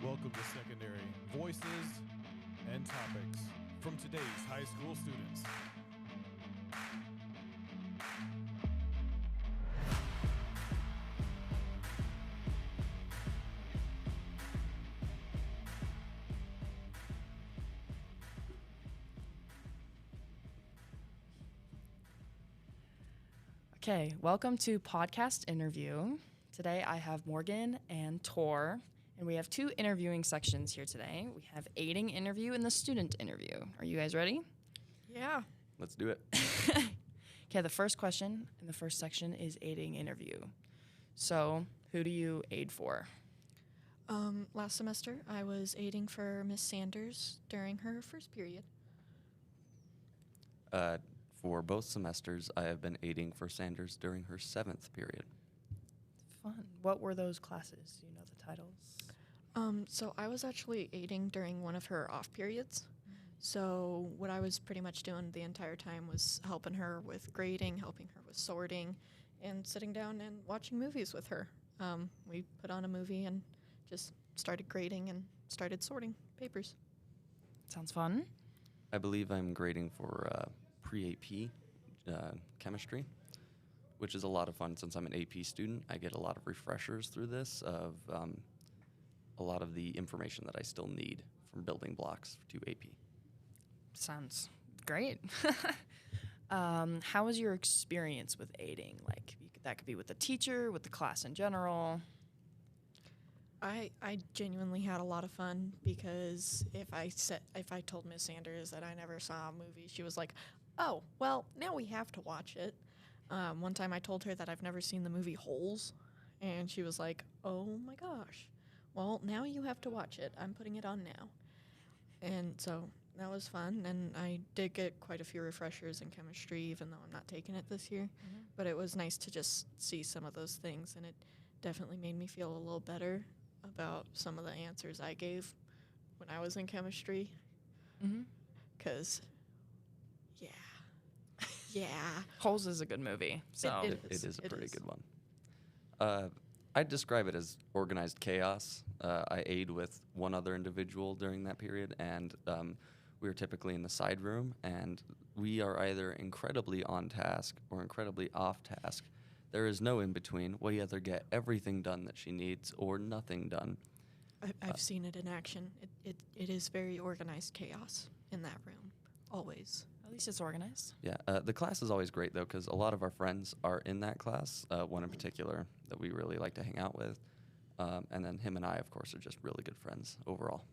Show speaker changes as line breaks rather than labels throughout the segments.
Welcome to Secondary Voices and Topics from today's high school students.
Okay, welcome to Podcast Interview. Today I have Morgan and Tor, and we have two interviewing sections here today. We have aiding interview and the student interview. Are you guys ready?
Yeah.
Let's do it.
Okay, the first question in the first section is aiding interview. So, who do you aid for?
Last semester, I was aiding for Miss Sanders during her first period.
For both semesters, I have been aiding for Sanders during her 7th period.
Fun. What were those classes? Do you know the titles?
So I was actually aiding during one of her off periods. So what I was pretty much doing the entire time was helping her with grading, helping her with sorting, and sitting down and watching movies with her. We put on a movie and just started grading and started sorting papers.
Sounds fun.
I believe I'm grading for pre-AP chemistry, which is a lot of fun since I'm an AP student. I get a lot of refreshers through this of a lot of the information that I still need from building blocks to AP.
Sounds great. How was your experience with aiding? Like, that could be with the teacher, with the class in general.
I genuinely had a lot of fun because if I told Miss Sanders that I never saw a movie, she was like, "Oh, well, now we have to watch it." One time I told her that I've never seen the movie Holes, and she was like, "Oh my gosh, well, now you have to watch it. I'm putting it on now." And so that was fun, and I did get quite a few refreshers in chemistry, even though I'm not taking it this year.
Mm-hmm.
But it was nice to just see some of those things, and it definitely made me feel a little better about some of the answers I gave when I was in chemistry.
Mm-hmm.
'Cause, yeah.
Holes is a good movie. So
It
It is a
It
pretty
is.
good one. I'd describe it as organized chaos. I aid with one other individual during that period, and we were typically in the side room, and we are either incredibly on task or incredibly off task. There is no in between. We either get everything done that she needs or nothing done.
I've seen it in action. It is very organized chaos in that room, always.
at least it's organized.
Yeah, the class is always great, though, because a lot of our friends are in that class, one in particular that we really like to hang out with. And then him and I, of course, are just really good friends overall.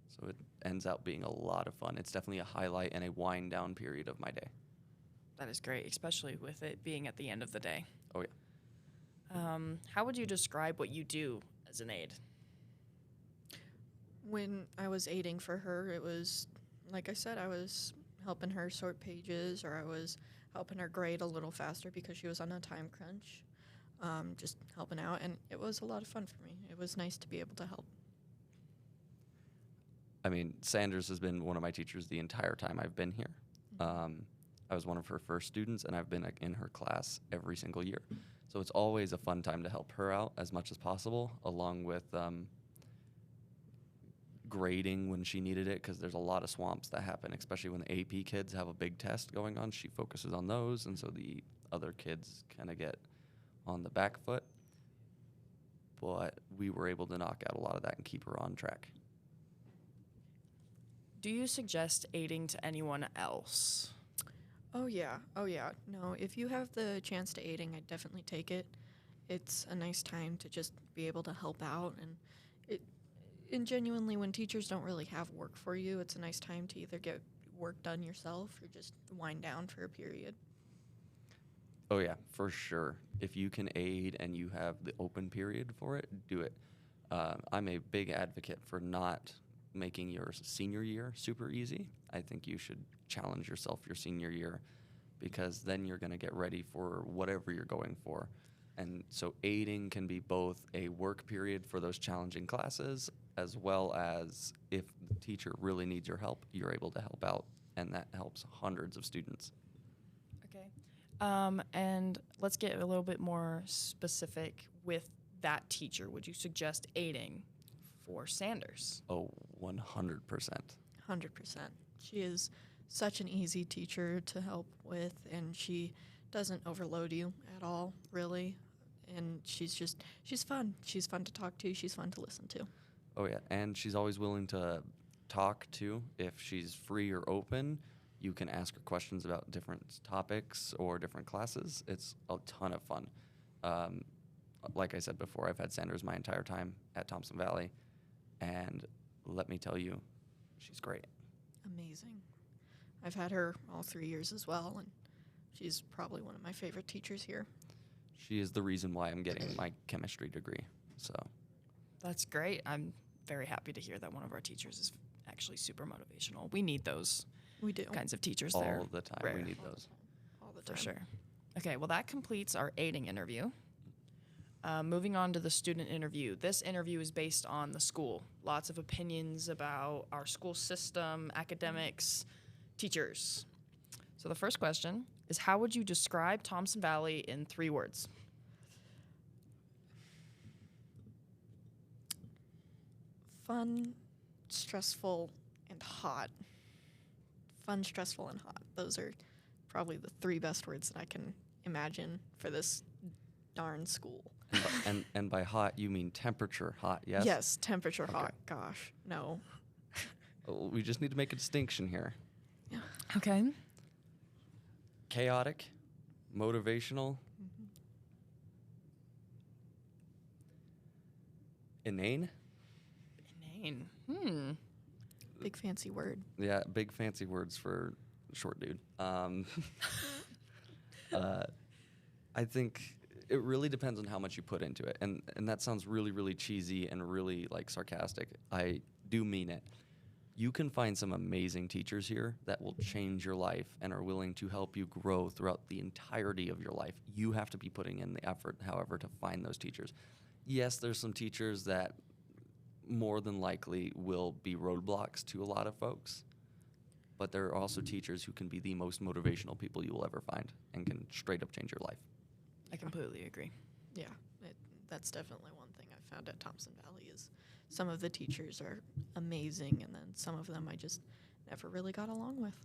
So it ends up being a lot of fun. It's definitely a highlight and a wind-down period of my day.
That is great, especially with it being at the end of the day.
Oh, yeah.
How would you describe what you do as an aide?
When I was aiding for her, it was, like I said, I was helping her sort pages, or I was helping her grade a little faster because she was on a time crunch. Just helping out, and it was a lot of fun for me. It was nice to be able to help.
I mean, Sanders has been one of my teachers the entire time I've been here. I was one of her first students, and I've been in her class every single year. So it's always a fun time to help her out as much as possible, along with grading when she needed it, because there's a lot of swamps that happen, especially when the AP kids have a big test going on. She focuses on those, and so the other kids kind of get on the back foot. But we were able to knock out a lot of that and keep her on track.
Do you suggest aiding to anyone else?
Oh yeah. No, if you have the chance to aiding, I'd definitely take it. It's a nice time to just be able to help out, and genuinely, when teachers don't really have work for you, it's a nice time to either get work done yourself or just wind down for a period.
Oh, yeah, for sure. If you can aid and you have the open period for it, do it. I'm a big advocate for not making your senior year super easy. I think you should challenge yourself your senior year, because then you're going to get ready for whatever you're going for. And so aiding can be both a work period for those challenging classes, as well as if the teacher really needs your help, you're able to help out, and that helps hundreds of students.
Okay. And let's get a little bit more specific with that teacher. Would you suggest aiding for Sanders?
Oh, 100%.
100%. She is such an easy teacher to help with, and she doesn't overload you at all, really. And she's fun. She's fun to talk to. She's fun to listen to.
Oh, yeah. And she's always willing to talk, too. If she's free or open, you can ask her questions about different topics or different classes. It's a ton of fun. Like I said before, I've had Sanders my entire time at Thompson Valley. And let me tell you, she's great.
Amazing. I've had her all 3 years as well, and she's probably one of my favorite teachers here.
She is the reason why I'm getting my chemistry degree. So
That's great. I'm very happy to hear that one of our teachers is actually super motivational. We need those
We do.
kinds of teachers there.
all the time
rare.
we need those.
All the
For
time.
sure. Okay, well, that completes our aiding interview. Moving on to the student interview. This interview is based on the school. Lots of opinions about our school system, academics, teachers. So the first question is, how would you describe Thompson Valley in 3 words?
Fun, stressful, and hot. Fun, stressful, and hot. Those are probably the 3 best words that I can imagine for this darn school.
And by hot, you mean temperature hot, yes?
Yes, temperature
Okay.
hot. Gosh, no.
We just need to make a distinction here.
Okay.
Chaotic, motivational, inane.
Inane.
Big fancy word.
Yeah, big fancy words for short dude. I think it really depends on how much you put into it. And that sounds really, really cheesy and really like sarcastic. I do mean it. You can find some amazing teachers here that will change your life and are willing to help you grow throughout the entirety of your life. You have to be putting in the effort, however, to find those teachers. Yes, there's some teachers that more than likely will be roadblocks to a lot of folks, but there are also teachers who can be the most motivational people you will ever find and can straight up change your life.
I completely agree.
Yeah, that's definitely one thing I found at Thompson Valley is some of the teachers are amazing, and then some of them I just never really got along with.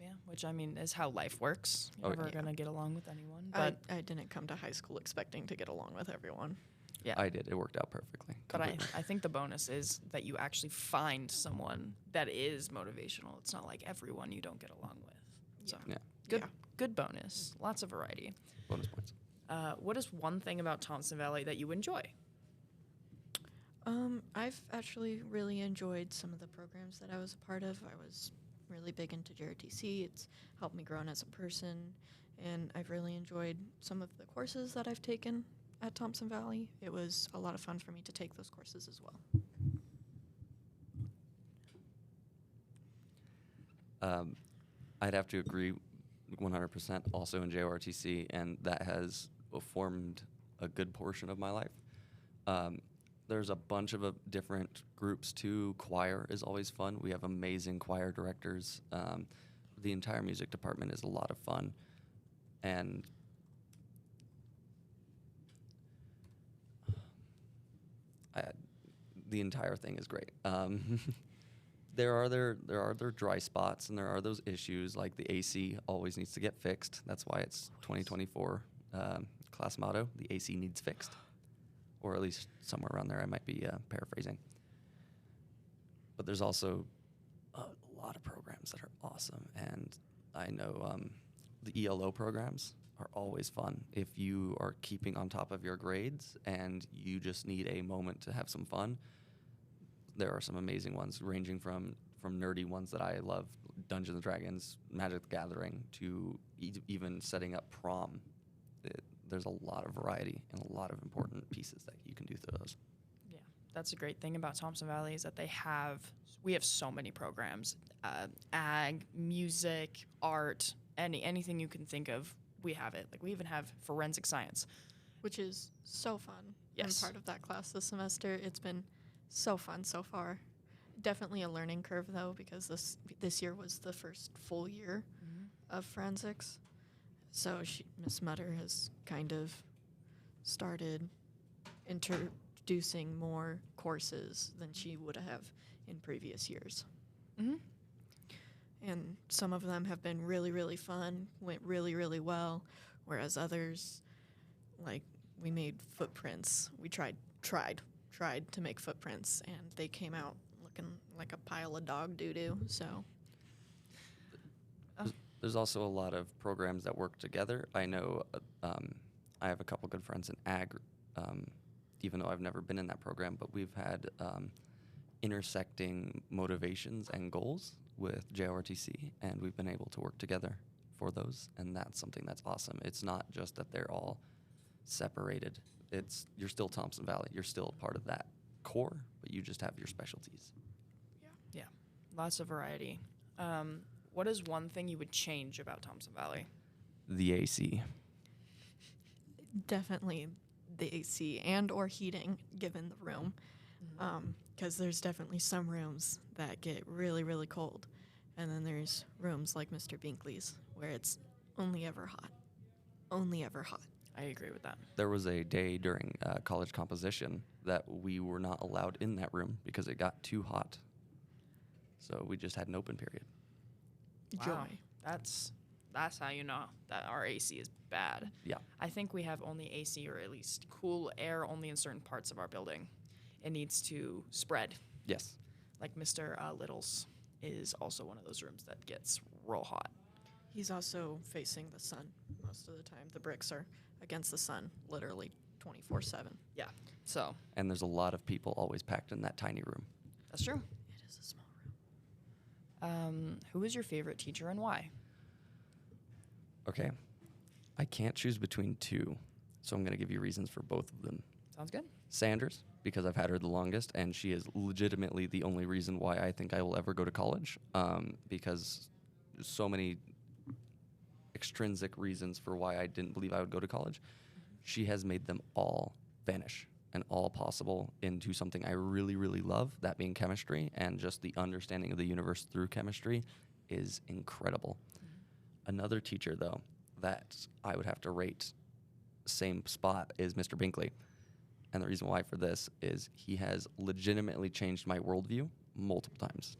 Yeah, which I mean is how life works. You're
Oh,
never
yeah.
going to get along with anyone. But
I didn't come to high school expecting to get along with everyone.
yeah.
I did. It worked out perfectly.
But I
completely.
think the bonus is that you actually find someone that is motivational. It's not like everyone you don't get along with. So
Yeah.
good,
Yeah.
good bonus. Lots of variety.
Bonus points.
What is one thing about Thompson Valley that you enjoy?
I've actually really enjoyed some of the programs that I was a part of. I was really big into JRTC. It's helped me grow as a person, and I've really enjoyed some of the courses that I've taken at Thompson Valley. It was a lot of fun for me to take those courses as well.
I'd have to agree 100% also in JRTC, and that has formed a good portion of my life. There's a bunch of different groups too. Choir is always fun. We have amazing choir directors. The entire music department is a lot of fun. And the entire thing is great. There are their dry spots, and there are those issues like the AC always needs to get fixed. That's why it's 2024 class motto: the AC needs fixed, or at least somewhere around there. I might be paraphrasing. But there's also a lot of programs that are awesome, and I know the ELO programs are always fun. If you are keeping on top of your grades and you just need a moment to have some fun, there are some amazing ones, ranging from nerdy ones that I love, Dungeons & Dragons, Magic the Gathering, to even setting up prom. There's a lot of variety and a lot of important pieces that you can do through those.
Yeah, that's a great thing about Thompson Valley is that we have so many programs, ag, music, art, anything you can think of, we have it. Like we even have forensic science.
Which is so fun.
Yes.
I'm part of that class this semester. It's been so fun so far. Definitely a learning curve though, because this year was the first full year of forensics. So Miss Mutter has kind of started introducing more courses than she would have in previous years.
Mm-hmm.
And some of them have been really, really fun, went really, really well, whereas others, like, we made footprints. We tried to make footprints, and they came out looking like a pile of dog doo-doo, so.
There's also a lot of programs that work together. I know I have a couple good friends in ag, even though I've never been in that program, but we've had intersecting motivations and goals with JRTC, and we've been able to work together for those, and that's something that's awesome. It's not just that they're all separated. You're still Thompson Valley. You're still part of that core, but you just have your specialties.
Yeah, lots of variety. What is one thing you would change about Thompson Valley?
The AC.
Definitely the AC and or heating, given the room. Because there's definitely some rooms that get really, really cold. And then there's rooms like Mr. Binkley's where it's only ever hot. Only ever hot.
I agree with that.
There was a day during college composition that we were not allowed in that room because it got too hot. So we just had an open period.
Wow.
Joy.
That's how you know that our AC is bad.
Yeah.
I think we have only AC, or at least cool air, only in certain parts of our building. It needs to spread.
Yes.
Like Mr. Little's is also one of those rooms that gets real hot.
He's also facing the sun most of the time. The bricks are against the sun, literally 24/7.
Yeah. So
And there's a lot of people always packed in that tiny room.
that's true.
It is a small room.
Who is your favorite teacher and why?
Okay. I can't choose between two, so I'm going to give you reasons for both of them.
Sounds good.
Sanders, because I've had her the longest, and she is legitimately the only reason why I think I will ever go to college, because so many extrinsic reasons for why I didn't believe I would go to college. She has made them all vanish and all possible into something I really, really love, that being chemistry, and just the understanding of the universe through chemistry is incredible. Another teacher, though, that I would have to rate same spot is Mr. Binkley. And the reason why for this is he has legitimately changed my worldview multiple times.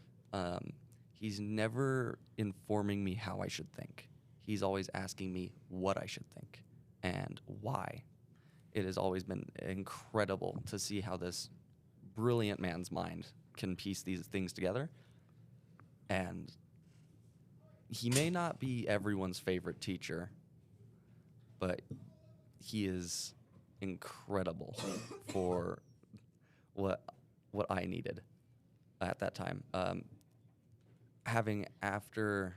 He's never informing me how I should think. He's always asking me what I should think and why. It has always been incredible to see how this brilliant man's mind can piece these things together. And he may not be everyone's favorite teacher, but he is incredible for what I needed at that time. Having after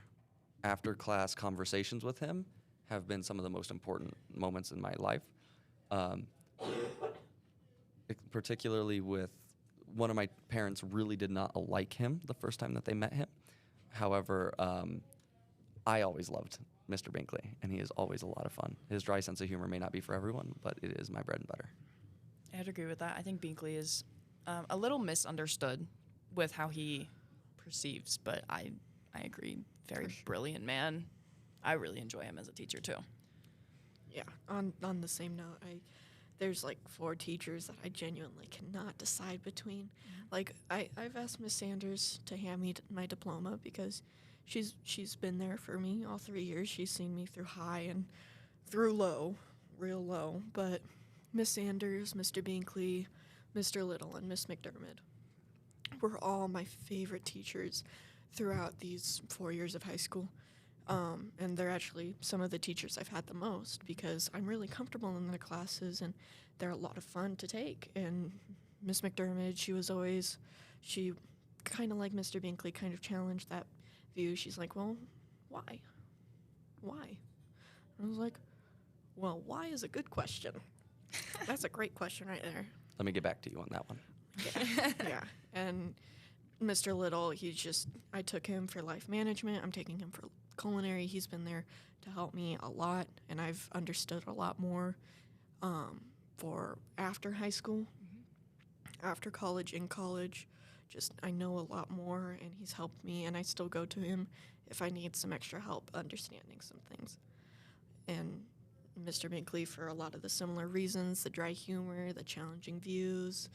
class conversations with him have been some of the most important moments in my life. Particularly with one of my parents really did not like him the first time that they met him. However, I always loved Mr. Binkley, and he is always a lot of fun. His dry sense of humor may not be for everyone, but it is my bread and butter.
I'd agree with that. I think Binkley is a little misunderstood with how he perceives, but I agree. Very brilliant man. I really enjoy him as a teacher too.
Yeah. On the same note, there's like 4 teachers that I genuinely cannot decide between. Like I've asked Miss Sanders to hand me my diploma because she's been there for me all 3 years. She's seen me through high and through low, real low. But Miss Sanders, Mr. Binkley, Mr. Little, and Miss McDermott were all my favorite teachers throughout these 4 years of high school. And they're actually some of the teachers I've had the most because I'm really comfortable in their classes and they're a lot of fun to take. And Miss McDermott, she kind of like Mr. Binkley kind of challenged that view. She's like, well, why? Why? And I was like, well, why is a good question. That's a great question right there.
Let me get back to you on that one.
Yeah. And Mr. Little, I took him for life management. I'm taking him for culinary. He's been there to help me a lot, and I've understood a lot more for after high school, after college, in college. I know a lot more, and he's helped me, and I still go to him if I need some extra help understanding some things. And Mr. Binkley for a lot of the similar reasons, the dry humor, the challenging views,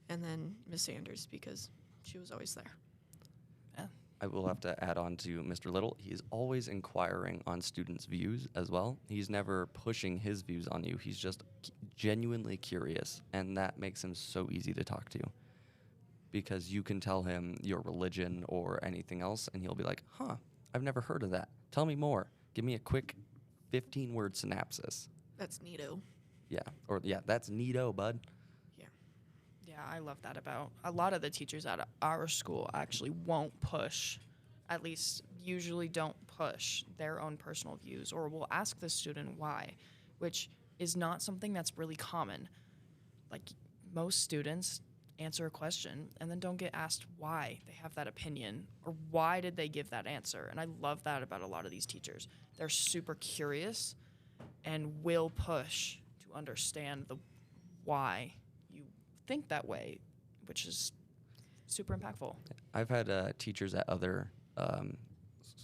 and then Miss Sanders because she was always there.
I will have to add on to Mr. Little. He's always inquiring on students' views as well. He's never pushing his views on you. He's just genuinely curious, and that makes him so easy to talk to because you can tell him your religion or anything else, and he'll be like, huh, I've never heard of that. Tell me more. Give me a quick 15-word synopsis.
That's neato.
Yeah, that's neato, bud.
Yeah, I love that about a lot of the teachers at our school actually won't push, at least usually don't push their own personal views or will ask the student why, which is not something that's really common. Like most students answer a question and then don't get asked why they have that opinion or why did they give that answer. And I love that about a lot of these teachers. They're super curious and will push to understand the why think that way, which is super impactful.
I've had teachers at other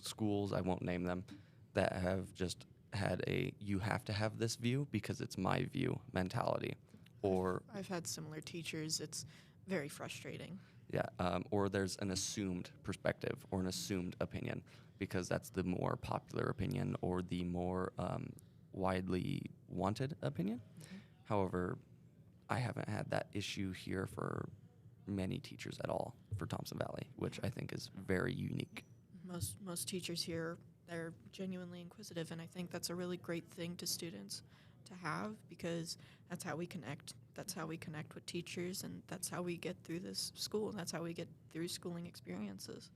schools, I won't name them, that have just had a you have to have this view because it's my view mentality. Or
I've had similar teachers. It's very frustrating.
Or there's an assumed perspective or an assumed opinion because that's the more popular opinion or the more widely wanted opinion. Mm-hmm. However, I haven't had that issue here for many teachers at all for Thompson Valley, which I think is very unique.
Most teachers here, they're genuinely inquisitive, and I think that's a really great thing to students to have because that's how we connect. That's how we connect with teachers, and that's how we get through this school, and that's how we get through schooling experiences,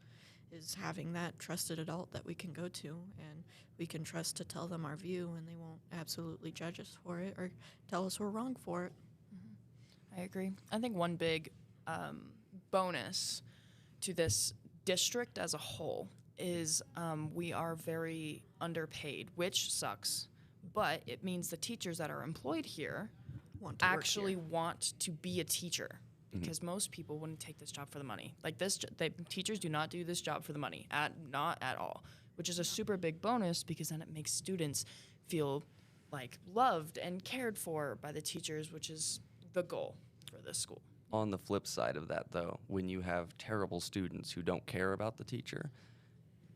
is having that trusted adult that we can go to and we can trust to tell them our view, and they won't absolutely judge us for it or tell us we're wrong for it.
I agree. I think one big bonus to this district as a whole is we are very underpaid, which sucks, but it means the teachers that are employed here actually want to be a teacher because most people wouldn't take this job for the money. Like teachers do not do this job for the money, not at all, which is a super big bonus because then it makes students feel like loved and cared for by the teachers, which is the goal for this school.
On the flip side of that, though, when you have terrible students who don't care about the teacher,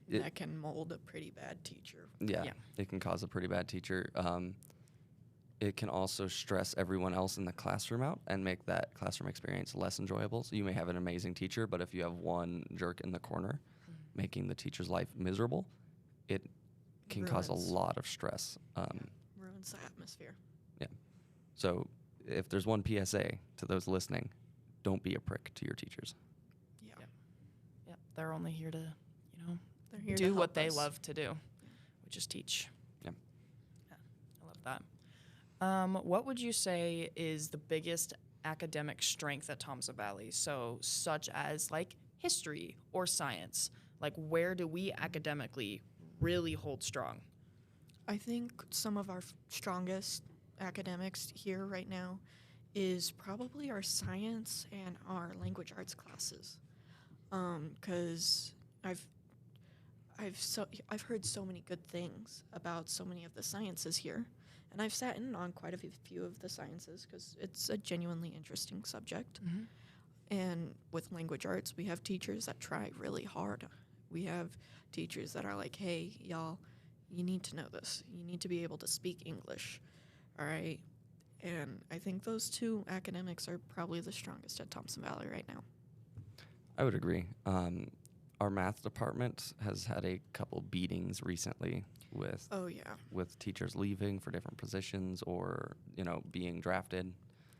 that can mold a pretty bad teacher.
Yeah, it can cause a pretty bad teacher. It can also stress everyone else in the classroom out and make that classroom experience less enjoyable. So you may have an amazing teacher, but if you have one jerk in the corner making the teacher's life miserable, it can cause a lot of stress.
Ruins the atmosphere.
Yeah. So if there's one PSA to those listening, don't be a prick to your teachers.
Yeah. They're only here to,
they're here
do
to
what they
us.
love to do, which is teach.
Yeah.
I love that. What would you say is the biggest academic strength at Thompson Valley? So such as like history or science, like where do we academically really hold strong?
I think some of our strongest academics here right now is probably our science and our language arts classes, because I've heard so many good things about so many of the sciences here, and I've sat in on quite a few of the sciences because it's a genuinely interesting subject.
Mm-hmm.
And with language arts, we have teachers that try really hard. We have teachers that are like, hey, y'all, you need to know this. You need to be able to speak English, all right? And I think those two academics are probably the strongest at Thompson Valley right now.
I would agree. Our math department has had a couple beatings recently with teachers leaving for different positions or, being drafted.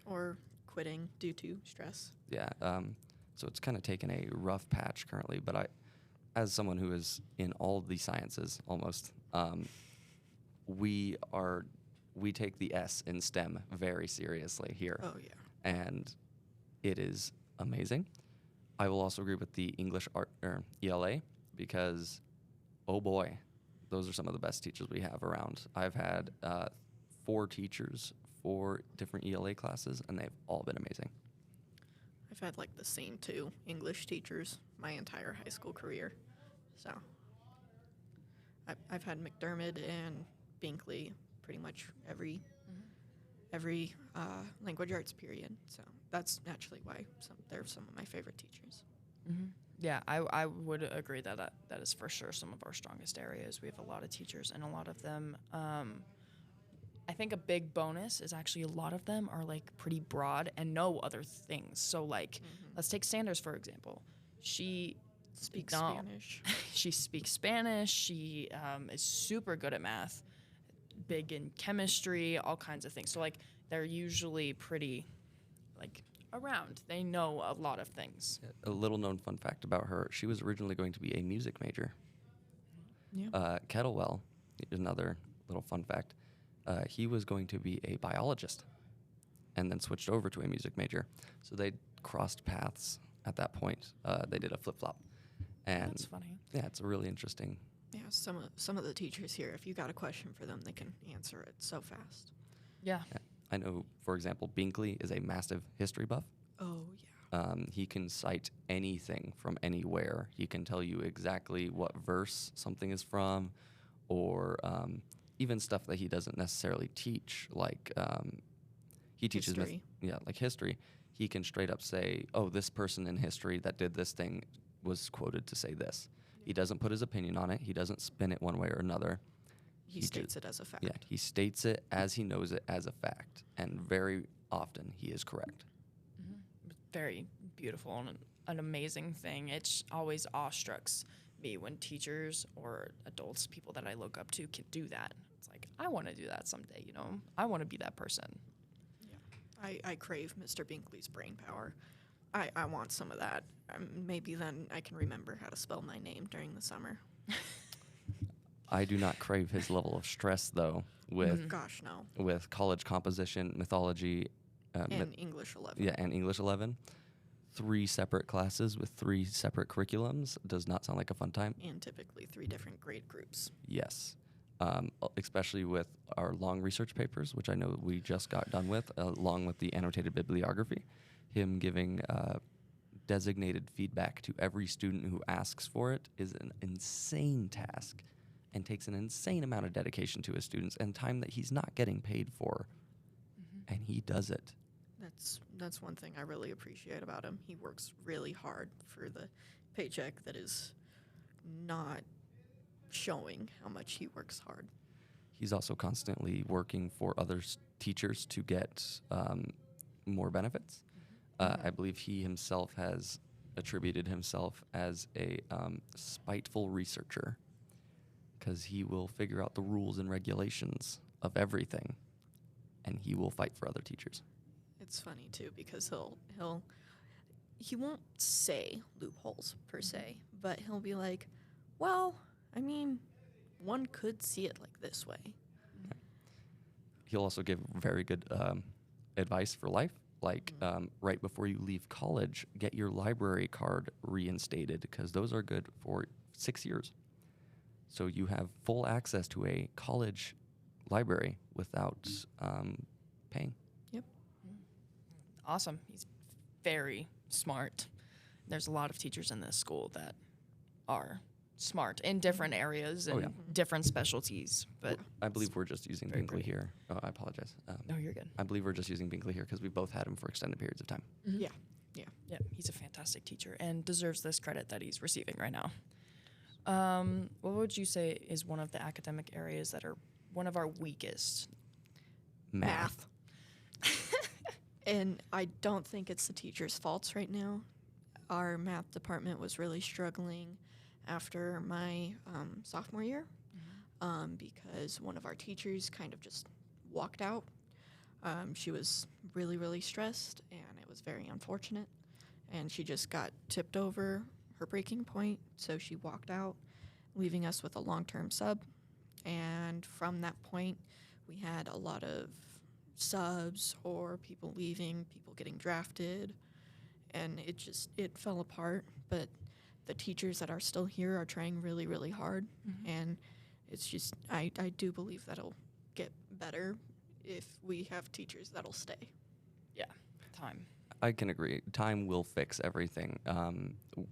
Or quitting due to stress.
Yeah. So it's kind of taken a rough patch currently, but as someone who is in all the sciences almost, we take the S in STEM very seriously here.
Oh, yeah.
And it is amazing. I will also agree with the English art or ELA because, oh boy, those are some of the best teachers we have around. I've had 4 teachers, 4 different ELA classes, and they've all been amazing.
I've had like the same 2 English teachers my entire high school career. So I've had McDermott and Binkley pretty much every language arts period. So that's naturally why they're some of my favorite teachers.
Mm-hmm. Yeah, I would agree that that is for sure some of our strongest areas. We have a lot of teachers, and a lot of them, I think a big bonus is actually a lot of them are like pretty broad and know other things. So like, let's take Sanders for example. She
Speaks
No.
Spanish.
She speaks Spanish. She is super good at math, big in chemistry, all kinds of things. So like they're usually pretty like around. They know a lot of things.
A little known fun fact about her: she was originally going to be a music major.
Yeah.
Kettlewell, another little fun fact, he was going to be a biologist, and then switched over to a music major. So they crossed paths at that point. They did a flip flop. And
That's funny.
yeah, it's a really interesting.
Yeah, some of the teachers here, if you got a question for them, they can answer it so fast.
Yeah.
I know, for example, Binkley is a massive history buff.
Oh, yeah.
He can cite anything from anywhere. He can tell you exactly what verse something is from, or even stuff that he doesn't necessarily teach, like he teaches
History.
like history. He can straight up say, "Oh, this person in history that did this thing was quoted to say this." He doesn't put his opinion on it. He doesn't spin it one way or another.
He states it as a fact.
Yeah, he states it as he knows it as a fact, and very often he is correct.
Very beautiful and an amazing thing. It's always awestrucks me when teachers or adults, people that I look up to, can do that. It's like, I want to do that someday, you know? I want to be that person.
Yeah. I crave Mr. Binkley's brain power. I want some of that. Maybe then I can remember how to spell my name during the summer.
I do not crave his level of stress, though, with
Gosh, no.
with college composition, mythology,
And English 11.
yeah, and English 11. 3 separate classes with 3 separate curriculums does not sound like a fun time.
And typically 3 different grade groups.
Yes. Especially with our long research papers, which I know we just got done with, along with the annotated bibliography. Him giving designated feedback to every student who asks for it is an insane task and takes an insane amount of dedication to his students and time that he's not getting paid for. And he does it.
That's one thing I really appreciate about him. He works really hard for the paycheck that is not showing how much he works hard.
He's also constantly working for other teachers to get more benefits. I believe he himself has attributed himself as a spiteful researcher, because he will figure out the rules and regulations of everything, and he will fight for other teachers.
It's funny too because he won't say loopholes per se, but he'll be like, well, I mean, one could see it like this way.
He'll also give very good advice for life. Like right before you leave college, get your library card reinstated, because those are good for 6 years. So you have full access to a college library without paying.
Yep.
Awesome. He's very smart. There's a lot of teachers in this school that are smart in different areas and different specialties. But
I believe we're just using
very
Binkley
pretty.
here. Oh, I apologize.
no, you're good.
I believe we're just using Binkley here because we both had him for extended periods of time.
Yeah.
Yeah, he's a fantastic teacher and deserves this credit that he's receiving right now. What would you say is one of the academic areas that are one of our weakest?
Math.
And I don't think it's the teachers' faults right now. Our math department was really struggling after my sophomore year because one of our teachers kind of just walked out. She was really, really stressed, and it was very unfortunate. And she just got tipped over her breaking point, so she walked out, leaving us with a long-term sub. And from that point, we had a lot of subs or people leaving, people getting drafted, and it fell apart. But the teachers that are still here are trying really, really hard, and it's just I do believe that'll get better if we have teachers that'll stay.
Yeah, time.
I can agree. Time will fix everything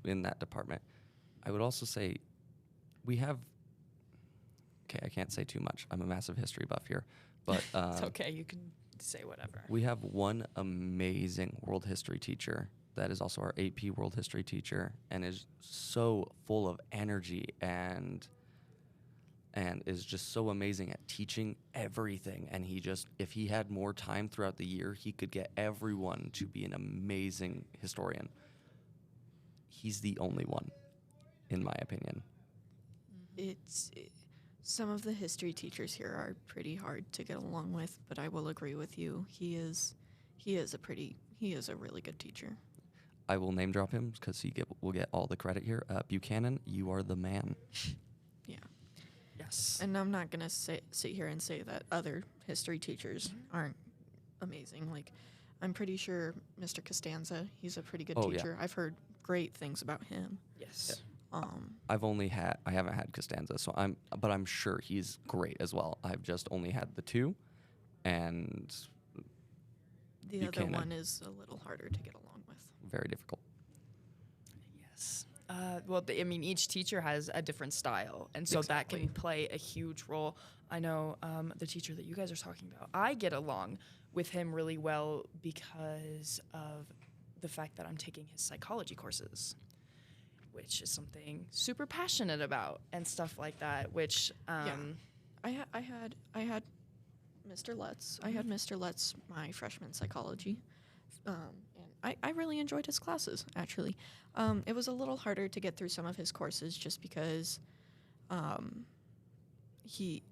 in that department. I would also say we have okay, I can't say too much. I'm a massive history buff here. But
It's okay. You can say whatever.
we have one amazing world history teacher that is also our AP world history teacher and is so full of energy and is just so amazing at teaching everything. And if he had more time throughout the year, he could get everyone to be an amazing historian. He's the only one, in my opinion.
Some of the history teachers here are pretty hard to get along with, but I will agree with you. He is a really good teacher.
I will name drop him because will get all the credit here. Buchanan, you are the man.
Yeah.
Yes.
And I'm not going to sit here and say that other history teachers aren't amazing. Like, I'm pretty sure Mr. Costanza, he's a pretty good teacher. I've heard great things about him.
Yes.
Yeah.
I haven't had Costanza, but I'm sure he's great as well. I've just only had the two, and
the
Buchanan,
other one is a little harder to get along with.
very difficult.
Yes. Well, I mean, each teacher has a different style, and so that can play a huge role. I know the teacher that you guys are talking about, I get along with him really well because of the fact that I'm taking his psychology courses, which is something super passionate about and stuff like that, which
I had Mr. Lutz. I had Mr. Lutz my freshman psychology, and I really enjoyed his classes, actually. It was a little harder to get through some of his courses just because he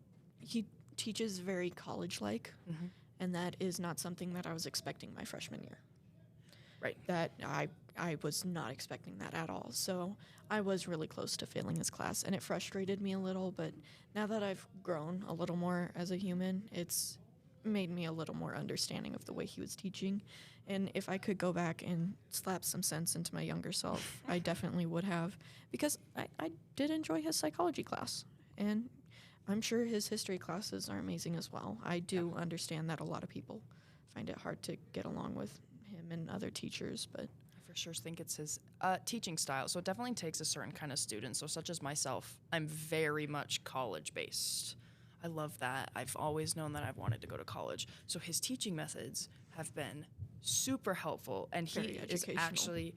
teaches very college-like, and that is not something that I was expecting my freshman year.
Right.
That I was not expecting that at all. So I was really close to failing his class, and it frustrated me a little, but now that I've grown a little more as a human, it's made me a little more understanding of the way he was teaching. And if I could go back and slap some sense into my younger self, I definitely would have, because I did enjoy his psychology class, and I'm sure his history classes are amazing as well. I do understand that a lot of people find it hard to get along with him and other teachers, but
I for sure think it's his teaching style. So it definitely takes a certain kind of student. So such as myself, I'm very much college-based. I love that. I've always known that I've wanted to go to college. So his teaching methods have been super helpful, and he is actually,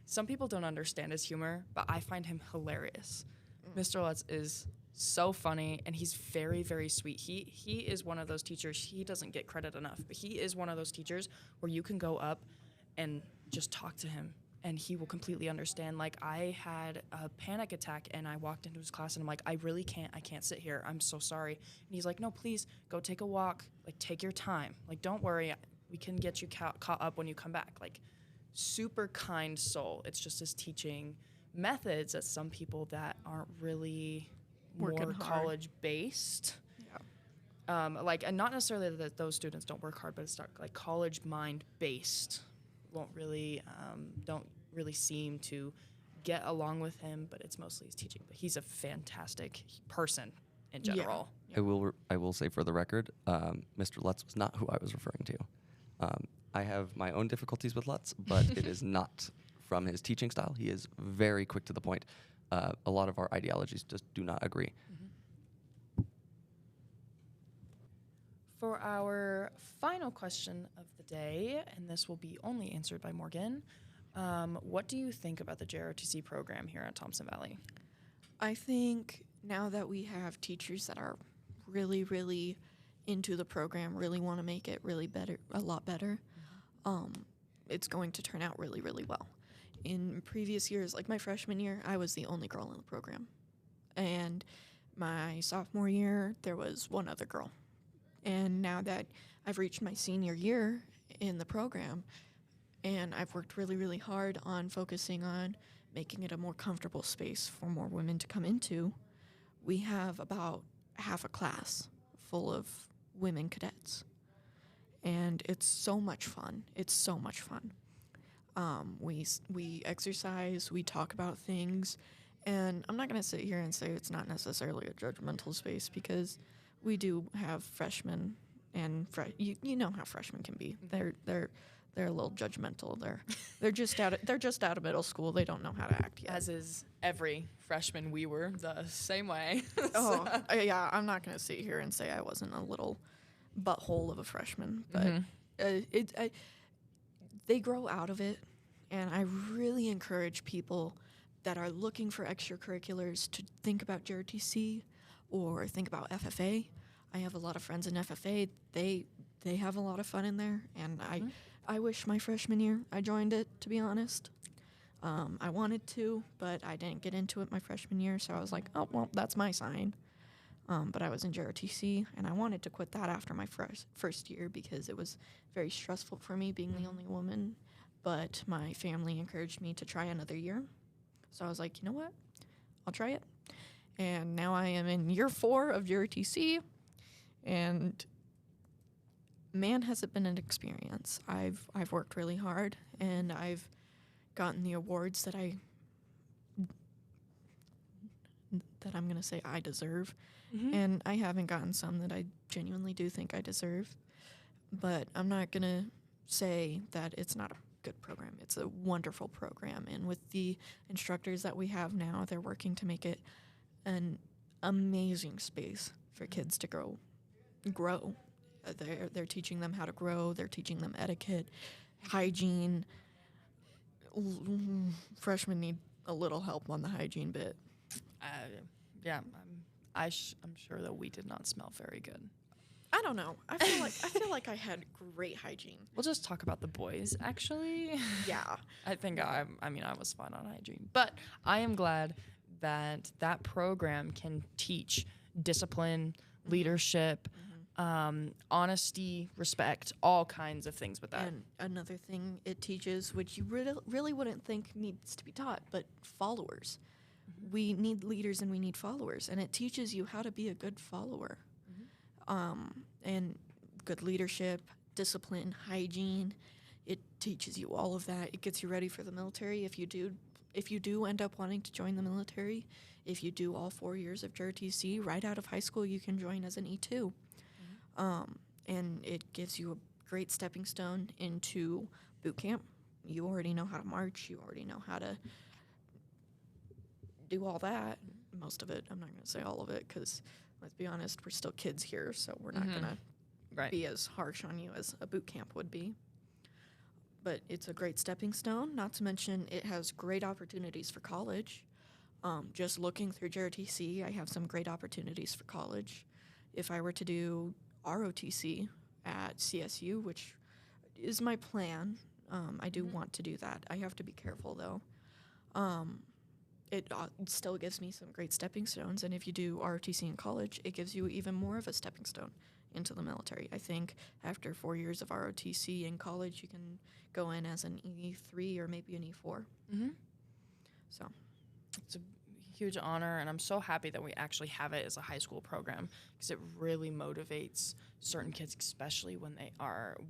some people don't understand his humor, but I find him hilarious. Mr. Lutz is so funny, and he's very, very sweet. He is one of those teachers, he doesn't get credit enough, but he is one of those teachers where you can go up and just talk to him, and he will completely understand. Like, I had a panic attack, and I walked into his class, and I'm like, I can't sit here. I'm so sorry. And he's like, no, please, go take a walk. Like, take your time. Like, don't worry. We can get you caught up when you come back. Like, super kind soul. It's just his teaching methods that some people that aren't really more college-based. Yeah. Like, and not necessarily that those students don't work hard, but it's not, like, college mind-based don't really seem to get along with him, but it's mostly his teaching. But he's a fantastic person in general.
Yeah.
I will say for the record, Mr. Lutz was not who I was referring to. I have my own difficulties with Lutz, but it is not from his teaching style. He is very quick to the point. A lot of our ideologies just do not agree.
For our final question of the day, and this will be only answered by Morgan, what do you think about the JROTC program here at Thompson Valley?
I think now that we have teachers that are really, really into the program, really want to make it a lot better, it's going to turn out really, really well. In previous years, like my freshman year, I was the only girl in the program. And my sophomore year, there was one other girl. And now that I've reached my senior year in the program, and I've worked really, really hard on focusing on making it a more comfortable space for more women to come into, we have about half a class full of women cadets. And it's so much fun. It's so much fun. We exercise, we talk about things, and I'm not going to sit here and say it's not necessarily a judgmental space, because we do have freshmen, and you know how freshmen can be. They're they're a little judgmental. They're just out of middle school. They don't know how to act yet.
As is every freshman, we were the same way.
Yeah, I'm not gonna sit here and say I wasn't a little butthole of a freshman, but they grow out of it, and I really encourage people that are looking for extracurriculars to think about JRTC or think about FFA. I have a lot of friends in FFA. They have a lot of fun in there, and I wish my freshman year I joined it, to be honest. I wanted to, but I didn't get into it my freshman year, so I was like, oh, well, that's my sign. But I was in JRTC, and I wanted to quit that after my first year because it was very stressful for me being the only woman, but my family encouraged me to try another year. So I was like, you know what? I'll try it. And now I am in year 4 of JRTC, and man, has it been an experience. I've worked really hard, and I've gotten the awards that I'm going to say I deserve. And I haven't gotten some that I genuinely do think I deserve. But I'm not going to say that it's not a good program. It's a wonderful program. And with the instructors that we have now, they're working to make it an amazing space for kids to grow. They're teaching them how to grow. They're teaching them etiquette, hygiene. Freshmen need a little help on the hygiene bit.
Yeah, I'm sure that we did not smell very good.
I don't know. I feel like I had great hygiene.
We'll just talk about the boys, actually.
Yeah.
I was fine on hygiene. But I am glad that that program can teach discipline, leadership, honesty, respect, all kinds of things with that.
And another thing it teaches, which you really wouldn't think needs to be taught, but followers. We need leaders and we need followers. And it teaches you how to be a good follower. And good leadership, discipline, hygiene. It teaches you all of that. It gets you ready for the military. If you do end up wanting to join the military, if you do all 4 years of JRTC, right out of high school, you can join as an E2. And it gives you a great stepping stone into boot camp. You already know how to march. You already know how to do all that. Most of it. I'm not going to say all of it because, let's be honest, we're still kids here, so we're not going to be as harsh on you as a boot camp would be. But it's a great stepping stone, not to mention it has great opportunities for college. Just looking through JRTC, I have some great opportunities for college. If I were to do ROTC at CSU, which is my plan, I do want to do that. I have to be careful, though. It still gives me some great stepping stones, and if you do ROTC in college, it gives you even more of a stepping stone into the military. I think after 4 years of ROTC in college, you can go in as an E3 or maybe an E4. So
it's a huge honor, and I'm so happy that we actually have it as a high school program because it really motivates certain kids, especially when they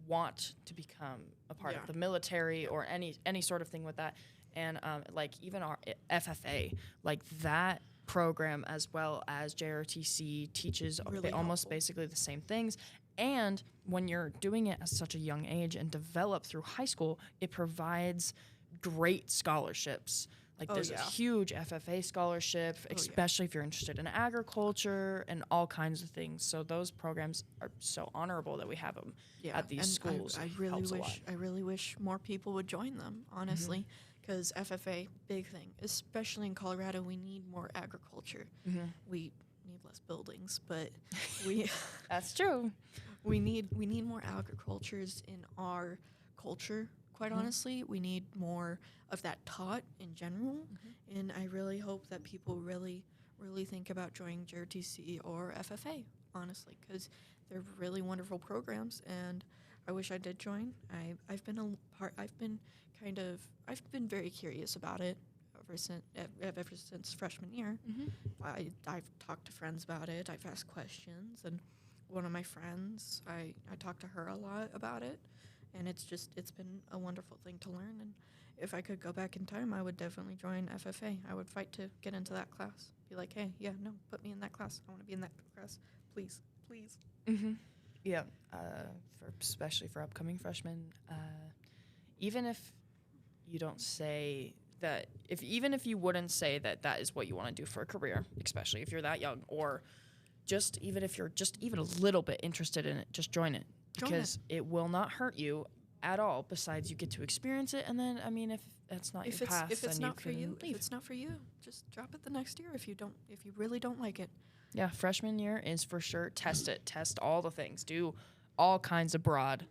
want to become a part of the military or any sort of thing with that. And like even our FFA, like that program as well as JRTC teaches
really
almost basically the same things. And when you're doing it at such a young age and develop through high school, it provides great scholarships. Like there's a huge FFA scholarship, especially if you're interested in agriculture and all kinds of things. So those programs are so honorable that we have them at these schools.
I really wish more people would join them, honestly. Because FFA, big thing, especially in Colorado, we need more agriculture. We need less buildings, but we
that's true.
We need more agricultures in our culture. Quite honestly, we need more of that taught in general, and I really hope that people really think about joining JRTC or FFA. Honestly, because they're really wonderful programs, and I wish I did join. I've been very curious about it ever since freshman year. I've talked to friends about it. I've asked questions, and one of my friends, I talked to her a lot about it, and it's been a wonderful thing to learn. And if I could go back in time, I would definitely join FFA. I would fight to get into that class. Be like, hey, put me in that class. I want to be in that class, please.
Yeah, especially for upcoming freshmen. even if you don't say that, even if you wouldn't say that that is what you want to do for a career, especially if you're that young, or just even if you're just even a little bit interested in it, just join it, because it will not hurt you at all. Besides, you get to experience it, and then I mean, if that's not your path,
if it's
then
not for
you
you,
can leave.
if it's not for you, just drop it the next year. If you really don't like it.
Yeah, freshman year is for sure. Test it. Test all the things. Do all kinds of broad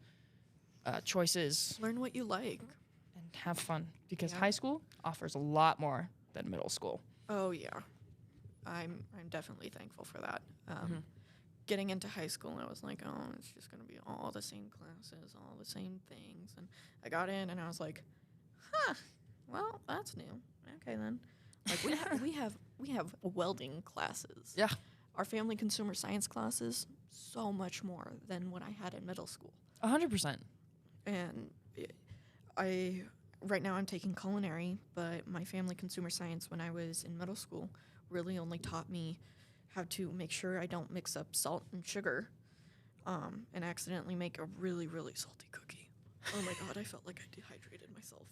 choices.
Learn what you like.
And have fun. Because
Yeah.
high school offers a lot more than middle school.
Oh yeah, I'm definitely thankful for that. Getting into high school, I was like, oh, it's just gonna be all the same classes, all the same things, and I got in and I was like, well, that's new. Okay then. Like we have welding classes.
Yeah.
Our family consumer science classes, so much more than what I had in middle school.
100%.
And right now I'm taking culinary, but my family consumer science when I was in middle school really only taught me how to make sure I don't mix up salt and sugar and accidentally make a really, really salty cookie. Oh my God, I felt like I dehydrated myself.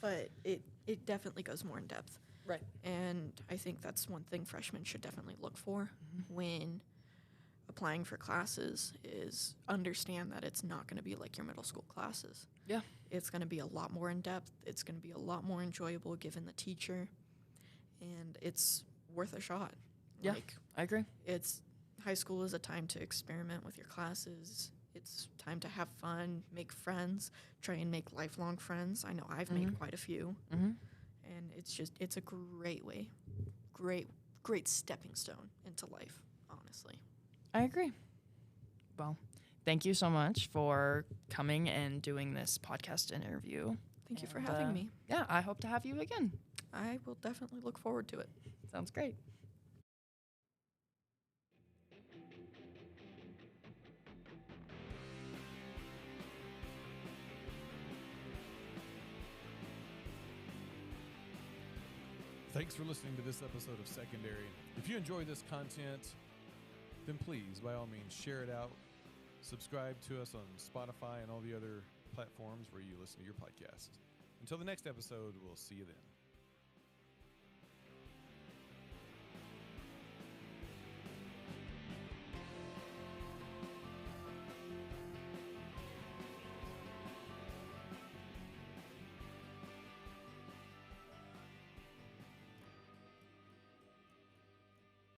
But it definitely goes more in depth.
Right.
And I think that's one thing freshmen should definitely look for when applying for classes is understand that it's not going to be like your middle school classes.
Yeah.
It's going to be a lot more in depth. It's going to be a lot more enjoyable given the teacher. And it's worth a shot.
Yeah, I agree.
High school is a time to experiment with your classes. It's time to have fun, make friends, try and make lifelong friends. I know I've made quite a few. And it's a great way, great stepping stone into life, honestly.
I agree. Well, thank you so much for coming and doing this podcast interview.
Thank you for having me.
Yeah, I hope to have you again.
I will definitely look forward to it.
Sounds great.
Thanks for listening to this episode of Secondary. If you enjoy this content, then please, by all means, share it out. Subscribe to us on Spotify and all the other platforms where you listen to your podcast. Until the next episode, we'll see you then.